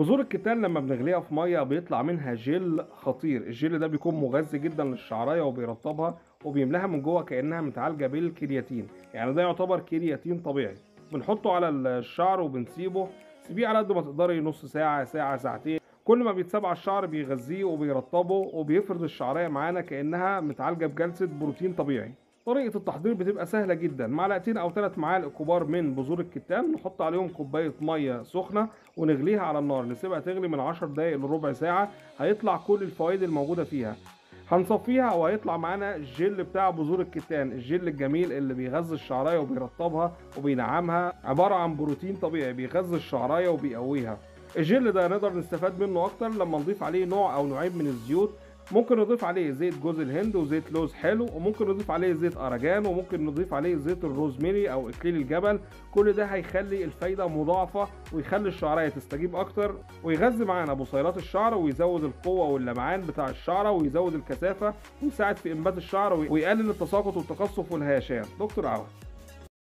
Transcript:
بذور الكتان لما بنغليها في ميه بيطلع منها جل خطير. الجل ده بيكون مغذي جدا للشعرايه وبيرطبها وبيملاها من جوه كانها متعالجه بالكرياتين، يعني ده يعتبر كرياتين طبيعي. بنحطه على الشعر وبنسيبه. سيبيه على قد ما تقدري، نص ساعه، ساعه، ساعتين. كل ما بيتساب على الشعر بيغذيه وبيرطبه وبيفرد الشعريه معانا كانها متعالجه بجلسه بروتين طبيعي. طريقة التحضير بتبقى سهلة جدا. معلقتين أو 3 معالق كبار من بذور الكتان، نحط عليهم كوباية مية سخنة ونغليها على النار، نسيبها تغلي من 10 دقايق لربع ساعة. هيطلع كل الفوائد الموجودة فيها. هنصفيها وهيطلع معانا الجل بتاع بذور الكتان، الجل الجميل اللي بيغذي الشعراية وبيرطبها وبينعمها، عبارة عن بروتين طبيعي بيغذي الشعراية وبيقويها. الجل ده نقدر نستفاد منه أكتر لما نضيف عليه نوع أو نوعين من الزيوت. ممكن نضيف عليه زيت جوز الهند وزيت لوز حلو، وممكن نضيف عليه زيت أرجان، وممكن نضيف عليه زيت الروزميري أو إكليل الجبل. كل ده هيخلي الفايدة مضاعفة ويخلي الشعرية تستجيب أكتر، ويغذي معانا بصيلات الشعر ويزود القوة واللمعان بتاع الشعرة ويزود الكثافة ويساعد في إنبات الشعر ويقلل التساقط والتقصف والهيشان. دكتور عوض.